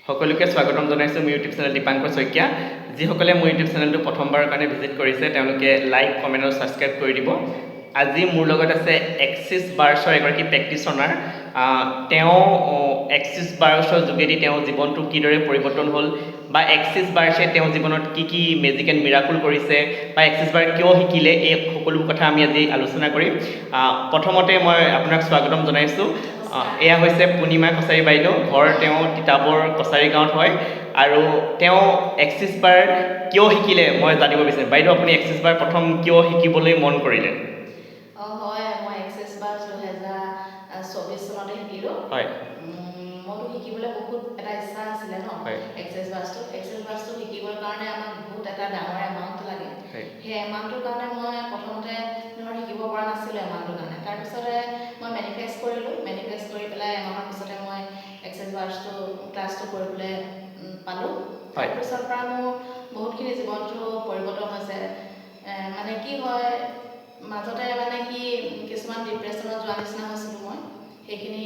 সকলোকে স্বাগতম জনাইছোঁ মোৰ ইউটিউব চেনেল দীপাংকৰ শইকীয়া। যিসকলে মোৰ ইউটিউব চেনেলটো প্ৰথমবাৰৰ কাৰণে ভিজিট কৰিছে তেওঁলোকে লাইক, কমেণ্ট আৰু ছাবস্ক্ৰাইব কৰি দিব। আজি মোৰ লগত আছে এক্সিছ বাৰ্ছৰ এগৰাকী প্ৰেক্টিচনাৰ। তেওঁ এক্সিছ বাৰ্ছৰ যোগেদি তেওঁৰ জীৱনটো কিদৰে পৰিৱৰ্তন হ'ল বা এক্সিছ বাৰ্ছে তেওঁৰ জীৱনত কি মেজিক এণ্ড মিৰাকুল কৰিছে বা এক্সিছ বাৰ কিয় শিকিলে, এই সকলোবোৰ কথা আমি আজি আলোচনা কৰিম। প্ৰথমতে মই আপোনাক স্বাগতম জনাইছোঁ। এয়া হৈছে পূৰ্ণিমা কছাৰী বাইদেউ, ঘৰ তেওঁ তিতাবৰ কছাৰী গাঁৱত হয় আৰু তেওঁ এক্সিছ বাৰ কিয় শিকিলে মই জানিব বিচাৰিম। বাইদেউ, আপুনি এক্সিছ বাৰ প্ৰথম কিয় শিকিবলৈ মন কৰিলে? হয়, মই এক্সিছ বাৰ 2024 চনতে শিকিলোঁ। হয়, মইতো শিকিবলৈ বহুত এটা ইচ্ছা আছিলে ন। হয়, এক্সিছ বাৰ্ছটো শিকিবৰ কাৰণে আমাক বহুত এটা ডাঙৰ এমাউণ্ট লাগে। সেই এমাউণ্টটোৰ কাৰণে মই প্ৰথমতে শিকিব পৰা নাছিলোঁ এমাউণ্টটোৰ কাৰণে। তাৰপিছতে মই মেনিফেষ্ট কৰিলোঁ। মেনিফেষ্ট কৰি পেলাই এমাহৰ পিছতে মই এক্সিছ বাৰ্ছটো ক্লাছটো কৰিবলৈ পালোঁ। তাৰপিছৰ পৰা মোৰ বহুতখিনি জীৱনটো পৰিৱৰ্তন হৈছে। মানে কি হয়, মাজতে কিছুমান ডিপ্ৰেশ্যনত যোৱা নিচিনা হৈছিলোঁ মই। সেইখিনি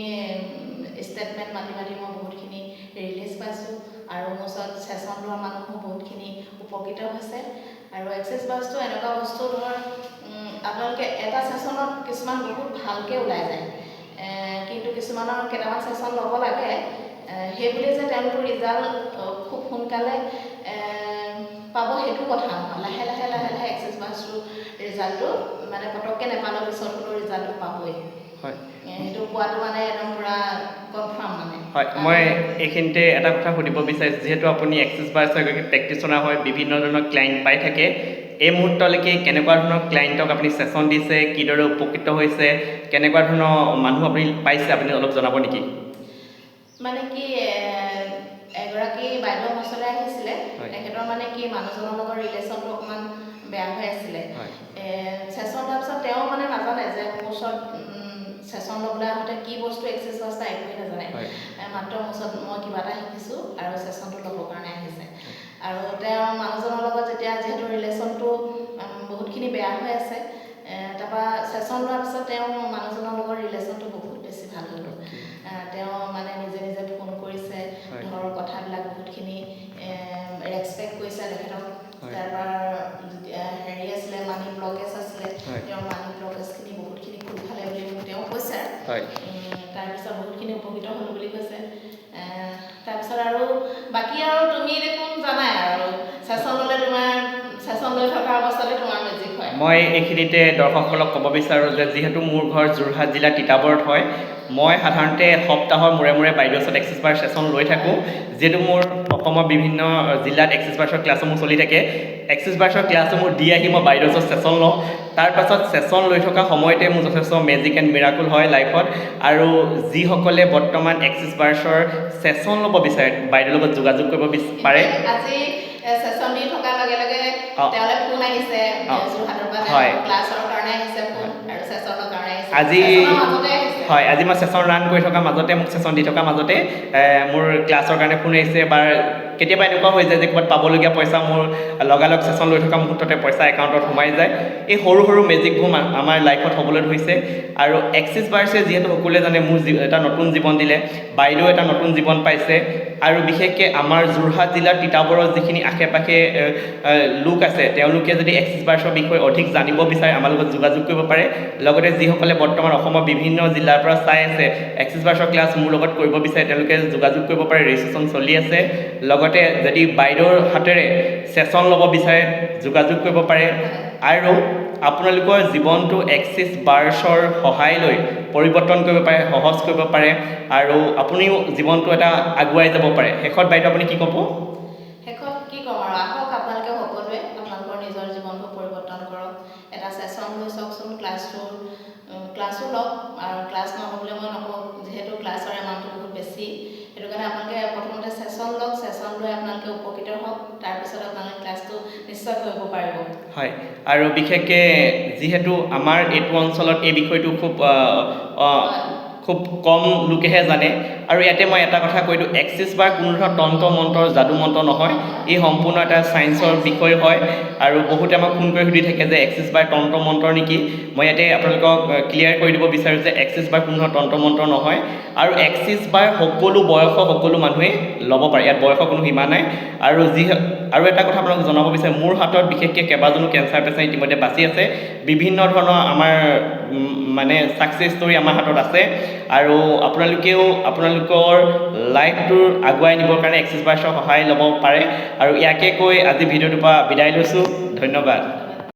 ষ্টেটমেণ্ট মাতি মই বহুতখিনি ৰিলিজ পাইছোঁ আৰু মোৰ ওচৰত ছেশ্যন লোৱা মানুহো বহুতখিনি উপকৃত হৈছে। আৰু এক্সিছ বাৰ্ছটো এনেকুৱা বস্তু, আপোনালোকে এটা ছেশ্যনত কিছুমান বহুত ভালকৈ ওলাই যায়, কিন্তু কিছুমানৰ কেইটামান ছেশ্যন ল'ব লাগে। সেইবুলি যে তেওঁলোকৰ ৰিজাল্ট খুব সোনকালে পাব সেইটো কথা নহয়। লাহে লাহে এক্সিছ বাৰ্ছটোৰ ৰিজাল্টটো মানে পটককৈ নেপালেও পিছত হ'লেও ৰিজাল্টটো পাবই। হয়, সেইটো পোৱাটো মানে একদম পূৰা কনফাৰ্ম মানে। হয়, মই এইখিনিতে এটা কথা সুধিব বিচাৰিছোঁ। যিহেতু আপুনি এক্সিছ বাৰ্ছৰ এগৰাকী প্ৰেক্টিচনাৰ হয়, বিভিন্ন ধৰণৰ ক্লাইণ্ট পাই থাকে, এই মুহূৰ্তলৈকে কেনেকুৱা ধৰণৰ ক্লাইণ্টক আপুনি ছেশ্যন দিছে, কিদৰে উপকৃত হৈছে, কেনেকুৱা ধৰণৰ মানুহ আপুনি পাইছে, আপুনি অলপ জনাব নেকি? মানে কি, এগৰাকী বাইদেউ মোৰ ওচৰলৈ আহিছিলে। তেখেতৰ মানে কি, মানুহজনৰ লগত ৰিলেশ্যনটো অকণমান বেয়া হৈ আছিলে। ছেশ্যন লোৱাৰ পিছত তেওঁ মানে নাজানে যে মোৰ ওচৰত ছেশ্যন ল'বলৈ আহোঁতে কি বস্তু এক্সিছ বাৰ্ছ একোৱেই নাজানে। মাত্ৰ মোৰ ওচৰত মই কিবা এটা শিকিছোঁ আৰু ছেশ্যনটো ল'বৰ কাৰণে আহিছে। আৰু তেওঁ মানুহজনৰ লগত যিহেতু ৰিলেশ্যনটো বহুতখিনি বেয়া হৈ আছে, তাৰপৰা ছেশ্যন লোৱাৰ পিছত তেওঁ মানুহজনৰ লগত ৰিলেশ্যনটো বহুত বেছি ভাল হৈ গ'ল। তেওঁ মানে নিজে ফোন কৰিছে, ঘৰৰ কথাবিলাক বহুতখিনি ৰেচপেক্ট কৰিছে তেখেতক। তাৰপৰা হেৰি আছিলে, মানি ব্লকেজ আছিলে, তেওঁৰ মানি ব্লকেজখিনি বহুতখিনি খুব ভালে বুলি তেওঁ কৈছে। তাৰপিছত বহুতখিনি উপকৃত হ'লোঁ বুলি কৈছে। তাৰপিছত আৰু বাকী আৰু তুমি দেখোন জানাই আৰু ছেশ্যন ল'লে ছেশ্যন লৈ থকা অৱস্থাতে তোমাৰ মেজিক হয়। মই এইখিনিতে দৰ্শকসকলক ক'ব বিচাৰোঁ যে যিহেতু মোৰ ঘৰ যোৰহাট জিলা তিতাবৰত হয়, মই সাধাৰণতে সপ্তাহৰ মূৰে বাইদেউৰ ওচৰত এক্সিছ বাৰ ছেশ্যন লৈ থাকোঁ। যিহেতু মোৰ অসমৰ বিভিন্ন জিলাত এক্সিছ বাৰ্ছৰ ক্লাছসমূহ চলি থাকে, এক্সিছ বাৰ্ছৰ ক্লাছসমূহ দি আহি মই বাইদেউৰ ওচৰত ছেশ্যন লওঁ। তাৰপাছত ছেশ্যন লৈ থকা সময়তে মোৰ যথেষ্ট মেজিক এণ্ড মিৰাকুল হয় লাইফত। আৰু যিসকলে বৰ্তমান এক্সিছ বাৰ্ছৰ ছেশ্যন ল'ব বিচাৰে, বাইদেউৰ লগত যোগাযোগ কৰিব পাৰে। আজি ছেশ্যন দি থকাৰ লগে লগে তেওঁলৈ ফোন আহিছে, যোৰহাটৰ পৰা ক্লাছৰ কাৰণে আহিছে ফোন আৰু ছেশ্যনৰ কাৰণে আহিছে। আজি মই ছেশ্যন ৰান কৰি থকাৰ মাজতে, মোক ছেশ্যন দি থকাৰ মাজতে মোৰ ক্লাছৰ কাৰণে ফোন আহিছে। বা কেতিয়াবা এনেকুৱা হৈ যায় যে ক'ৰবাত পাবলগীয়া পইচা মোৰ লগালগ ছেশ্যন লৈ থকা মুহূৰ্ততে পইচা একাউণ্টত সোমাই যায়। এই সৰু মেজিকবোৰ আমাৰ লাইফত হ'বলৈ ধৰিছে। আৰু এক্সিছ বাৰ্ছে যিহেতু সকলোৱে জানে মোৰ এটা নতুন জীৱন দিলে, বাইদেউ এটা নতুন জীৱন পাইছে। আৰু বিশেষকৈ আমাৰ যোৰহাট জিলাৰ তিতাবৰৰ যিখিনি আশে পাশে লোক আছে, তেওঁলোকে যদি এক্সিছ বাৰ্ছৰ বিষয়ে অধিক জানিব বিচাৰে, আমাৰ লগত যোগাযোগ কৰিব পাৰে। লগতে যিসকলে বৰ্তমান অসমৰ বিভিন্ন জিলাৰ পৰা চাই আছে, এক্সিছ বাৰ্ছৰ ক্লাছ মোৰ লগত কৰিব বিচাৰে, তেওঁলোকে যোগাযোগ কৰিব পাৰে। ৰেজিষ্ট্ৰেশ্যন চলি আছে। লগতে যদি বাইদেউৰ হাতেৰে ছেশ্যন ল'ব বিচাৰে, যোগাযোগ কৰিব পাৰে। আৰু আপোনালোকৰ জীৱনটো এক্সিছ বাৰ্ছৰ সহায় লৈ পৰিৱৰ্তন কৰিব পাৰে, সহজ কৰিব পাৰে আৰু আপুনিও জীৱনটো এটা আগুৱাই যাব পাৰে। শেষত বাইদেউ আপুনি কি ক'ব? শেষত কি ক'ম আৰু, আহক আপোনালোকে সকলোৱে আপোনালোকৰ নিজৰ জীৱনটো পৰিৱৰ্তন কৰক। এটা ছেশ্যন লৈ চাওকচোন, ক্লাছো লওক। আৰু ক্লাছ নহ'বলৈ মই নকওঁ, যিহেতু ক্লাছৰ এমাউণ্টটো বহুত বেছি। সেইটো কাৰণে আপোনালোকে প্ৰথমতে ছেশ্যন লওক, ছেশ্যন লৈ আপোনালোকে উপকৃত হওক। তাৰপিছত আপোনালোকে ক্লাছটো নিশ্চয় কৰিব পাৰিব। হয়, আৰু বিশেষকৈ যিহেতু আমাৰ এইটো অঞ্চলত এই বিষয়টো খুব কম লোকেহে জানে। আৰু ইয়াতে মই এটা কথা কৈ দিওঁ, এক্সিছ বাৰ কোনো ধৰণৰ তন্ত্ৰ মন্ত্ৰ যাদু মন্ত্ৰ নহয়, ই সম্পূৰ্ণ এটা ছায়েন্সৰ বিষয় হয়। আৰু বহুতে আমাক ফোন কৰি সুধি থাকে যে এক্সিছ বাৰ তন্ত্ৰ মন্ত্ৰ নেকি। মই ইয়াতে আপোনালোকক ক্লিয়াৰ কৰি দিব বিচাৰোঁ যে এক্সিছ বাৰ কোনো ধৰণৰ তন্ত্ৰ মন্ত্ৰ নহয়। আৰু এক্সিছ বাৰ সকলো বয়সৰ সকলো মানুহে ল'ব পাৰে, ইয়াত বয়সৰ কোনো সীমা নাই। আৰু এটা কথা আপোনালোকক জনাব বিচাৰোঁ, মোৰ হাতত বিশেষকৈ কেইবাজনো কেঞ্চাৰ পেচেণ্ট ইতিমধ্যে বাচি আছে। বিভিন্ন ধৰণৰ আমাৰ মানে ছাকচেছ ষ্টৰী আমাৰ হাতত আছে। আৰু আপোনালোকেও আপোনালোকৰ লাইফটো আগুৱাই নিবৰ কাৰণে এক্সিছ বাৰ্ছৰ সহায় ল'ব পাৰে। আৰু ইয়াকে কৈ আজি ভিডিঅ'টোৰ পৰা বিদায় লৈছোঁ। ধন্যবাদ।